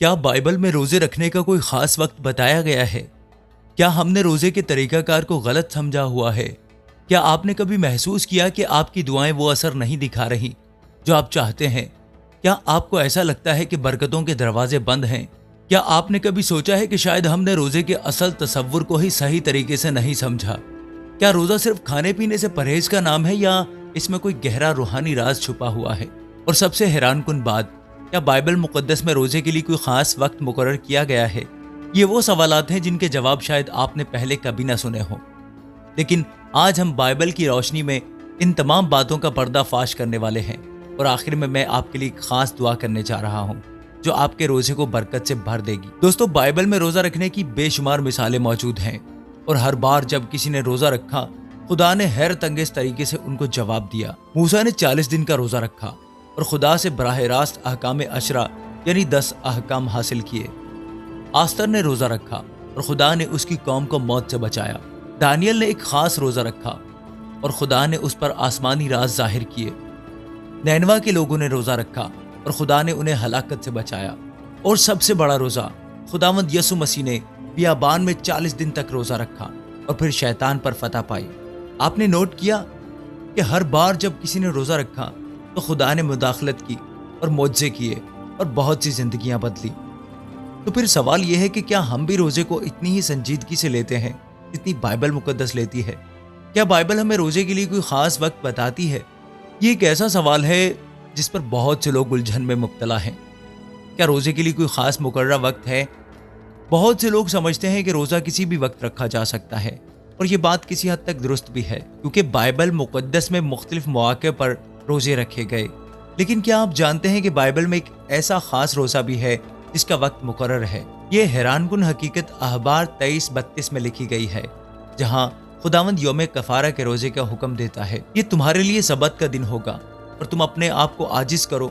کیا بائبل میں روزے رکھنے کا کوئی خاص وقت بتایا گیا ہے؟ کیا ہم نے روزے کے طریقہ کار کو غلط سمجھا ہوا ہے؟ کیا آپ نے کبھی محسوس کیا کہ آپ کی دعائیں وہ اثر نہیں دکھا رہی جو آپ چاہتے ہیں؟ کیا آپ کو ایسا لگتا ہے کہ برکتوں کے دروازے بند ہیں؟ کیا آپ نے کبھی سوچا ہے کہ شاید ہم نے روزے کے اصل تصور کو ہی صحیح طریقے سے نہیں سمجھا؟ کیا روزہ صرف کھانے پینے سے پرہیز کا نام ہے یا اس میں کوئی گہرا روحانی راز چھپا ہوا ہے؟ اور سب سے حیران کن بات، کیا بائبل مقدس میں روزے کے لیے کوئی خاص وقت مقرر کیا گیا ہے؟ یہ وہ سوالات ہیں جن کے جواب شاید آپ نے پہلے کبھی نہ سنے ہوں، لیکن آج ہم بائبل کی روشنی میں ان تمام باتوں کا پردہ فاش کرنے والے ہیں، اور آخر میں آپ کے لیے ایک خاص دعا کرنے جا رہا ہوں جو آپ کے روزے کو برکت سے بھر دے گی۔ دوستو، بائبل میں روزہ رکھنے کی بے شمار مثالیں موجود ہیں، اور ہر بار جب کسی نے روزہ رکھا، خدا نے حیرت انگیز طریقے سے ان کو جواب دیا۔ موسیٰ نے 40 دن کا روزہ رکھا اور خدا سے براہ راست احکام عشرہ یعنی 10 احکام حاصل کیے۔ آستر نے روزہ رکھا اور خدا نے اس کی قوم کو موت سے بچایا۔ دانیل نے ایک خاص روزہ رکھا اور خدا نے اس پر آسمانی راز ظاہر کیے۔ نینوا کے لوگوں نے روزہ رکھا اور خدا نے انہیں ہلاکت سے بچایا۔ اور سب سے بڑا روزہ، خداوند یسوع مسیح نے بیابان میں 40 دن تک روزہ رکھا اور پھر شیطان پر فتح پائی۔ آپ نے نوٹ کیا کہ ہر بار جب کسی نے روزہ رکھا تو خدا نے مداخلت کی اور معجزے کیے اور بہت سی زندگیاں بدلی۔ تو پھر سوال یہ ہے کہ کیا ہم بھی روزے کو اتنی ہی سنجیدگی سے لیتے ہیں جتنی بائبل مقدس لیتی ہے؟ کیا بائبل ہمیں روزے کے لیے کوئی خاص وقت بتاتی ہے؟ یہ ایک ایسا سوال ہے جس پر بہت سے لوگ الجھن میں مبتلا ہیں۔ کیا روزے کے لیے کوئی خاص مقررہ وقت ہے؟ بہت سے لوگ سمجھتے ہیں کہ روزہ کسی بھی وقت رکھا جا سکتا ہے، اور یہ بات کسی حد تک درست بھی ہے کیونکہ بائبل مقدس میں مختلف مواقع پر روزے رکھے گئے۔ لیکن کیا آپ جانتے ہیں کہ بائبل میں ایک ایسا خاص روزہ بھی ہے جس کا وقت مقرر ہے؟ یہ حیران کن حقیقت احبار 23:32 میں لکھی گئی ہے، جہاں خداوند یوم کفارہ کے روزے کا حکم دیتا ہے۔ یہ تمہارے لیے سبت کا دن ہوگا اور تم اپنے آپ کو عاجز کرو۔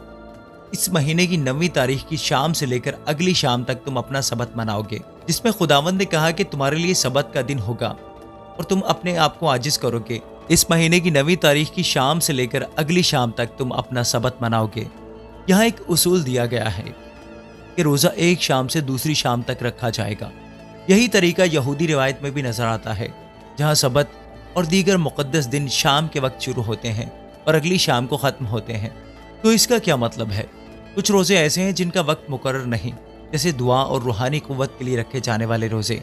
اس مہینے کی 9ویں تاریخ کی شام سے لے کر اگلی شام تک تم اپنا سبت مناؤ گے، جس میں خداوند نے کہا کہ تمہارے لیے سبت کا دن ہوگا اور تم اپنے آپ کو عاجز کرو گے۔ اس مہینے کی 9ویں تاریخ کی شام سے لے کر اگلی شام تک تم اپنا سبت مناؤ گے۔ یہاں ایک اصول دیا گیا ہے کہ روزہ ایک شام سے دوسری شام تک رکھا جائے گا۔ یہی طریقہ یہودی روایت میں بھی نظر آتا ہے، جہاں سبت اور دیگر مقدس دن شام کے وقت شروع ہوتے ہیں اور اگلی شام کو ختم ہوتے ہیں۔ تو اس کا کیا مطلب ہے؟ کچھ روزے ایسے ہیں جن کا وقت مقرر نہیں، جیسے دعا اور روحانی قوت کے لیے رکھے جانے والے روزے،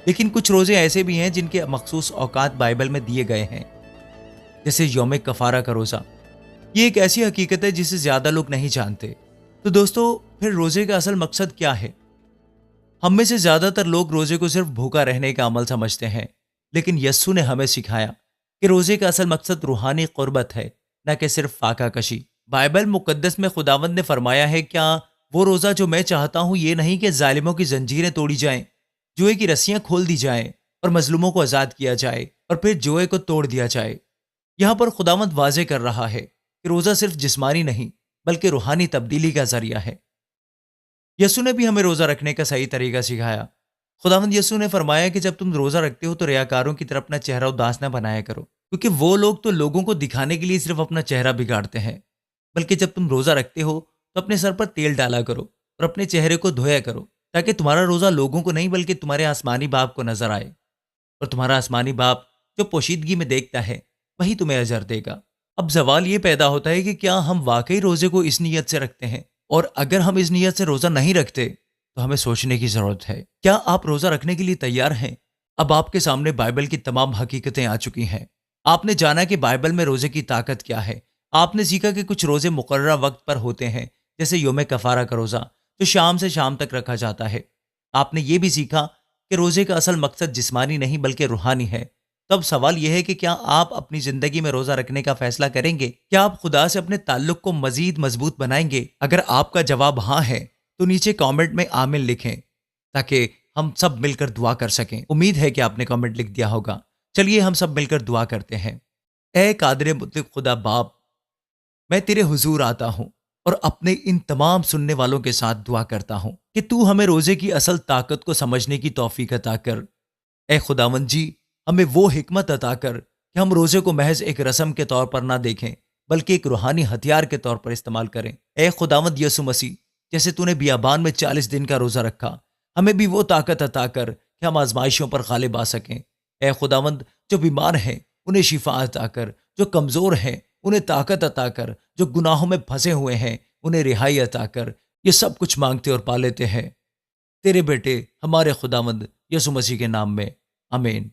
لیکن کچھ روزے ایسے بھی ہیں جن کے مخصوص اوقات بائبل میں دیے گئے ہیں، جیسے یوم کفارہ کا روزہ۔ یہ ایک ایسی حقیقت ہے جسے زیادہ لوگ نہیں جانتے۔ تو دوستو، پھر روزے کا اصل مقصد کیا ہے؟ ہم میں سے زیادہ تر لوگ روزے کو صرف بھوکا رہنے کا عمل سمجھتے ہیں، لیکن یسوع نے ہمیں سکھایا کہ روزے کا اصل مقصد روحانی قربت ہے، نہ کہ صرف فاقہ کشی۔ بائبل مقدس میں خداوند نے فرمایا ہے، کیا وہ روزہ جو میں چاہتا ہوں یہ نہیں کہ ظالموں کی زنجیریں توڑی جائیں، جوئے کی رسیاں کھول دی جائیں اور مظلوموں کو آزاد کیا جائے اور پھر جوئے کو توڑ دیا جائے۔ یہاں پر خداوند واضح کر رہا ہے کہ روزہ صرف جسمانی نہیں بلکہ روحانی تبدیلی کا ذریعہ ہے۔ یسوع نے بھی ہمیں روزہ رکھنے کا صحیح طریقہ سکھایا۔ خداوند یسوع نے فرمایا کہ جب تم روزہ رکھتے ہو تو ریاکاروں کی طرح اپنا چہرہ اداس نہ بنایا کرو، کیونکہ وہ لوگ تو لوگوں کو دکھانے کے لیے صرف اپنا چہرہ بگاڑتے ہیں، بلکہ جب تم روزہ رکھتے ہو تو اپنے سر پر تیل ڈالا کرو اور اپنے چہرے کو دھویا کرو، تاکہ تمہارا روزہ لوگوں کو نہیں بلکہ تمہارے آسمانی باپ کو نظر آئے، اور تمہارا آسمانی باپ جو پوشیدگی میں دیکھتا ہے وہی تمہیں اجر دے گا۔ اب سوال یہ پیدا ہوتا ہے کہ کیا ہم واقعی روزے کو اس نیت سے رکھتے ہیں؟ اور اگر ہم اس نیت سے روزہ نہیں رکھتے تو ہمیں سوچنے کی ضرورت ہے۔ کیا آپ روزہ رکھنے کے لیے تیار ہیں؟ اب آپ کے سامنے بائبل کی تمام حقیقتیں آ چکی ہیں۔ آپ نے جانا کہ بائبل میں روزے کی طاقت کیا ہے۔ آپ نے سیکھا کہ کچھ روزے مقررہ وقت پر ہوتے ہیں، جیسے یوم کفارہ کا روزہ جو شام سے شام تک رکھا جاتا ہے۔ آپ نے یہ بھی سیکھا کہ روزے کا اصل مقصد جسمانی نہیں بلکہ روحانی ہے۔ تب سوال یہ ہے کہ کیا آپ اپنی زندگی میں روزہ رکھنے کا فیصلہ کریں گے؟ کیا آپ خدا سے اپنے تعلق کو مزید مضبوط بنائیں گے؟ اگر آپ کا جواب ہاں ہے تو نیچے کامنٹ میں آمین لکھیں تاکہ ہم سب مل کر دعا کر سکیں۔ امید ہے کہ آپ نے کامنٹ لکھ دیا ہوگا۔ چلیے ہم سب مل کر دعا کرتے ہیں۔ اے قادر مطلق خدا باپ، میں تیرے حضور آتا ہوں اور اپنے ان تمام سننے والوں کے ساتھ دعا کرتا ہوں کہ تو ہمیں روزے کی اصل طاقت کو سمجھنے کی توفیق عطا کر۔ اے خداوند جی، ہمیں وہ حکمت عطا کر کہ ہم روزے کو محض ایک رسم کے طور پر نہ دیکھیں بلکہ ایک روحانی ہتھیار کے طور پر استعمال کریں۔ اے خداوند یسوع مسیح، جیسے تو نے بیابان میں 40 دن کا روزہ رکھا، ہمیں بھی وہ طاقت عطا کر کہ ہم آزمائشوں پر غالب آ سکیں۔ اے خداوند، جو بیمار ہیں انہیں شفا عطا کر، جو کمزور ہیں انہیں طاقت عطا کر، جو گناہوں میں پھنسے ہوئے ہیں انہیں رہائی عطا کر۔ یہ سب کچھ مانگتے اور پا لیتے ہیں تیرے بیٹے ہمارے خداوند یسوع مسیح کے نام میں، آمین۔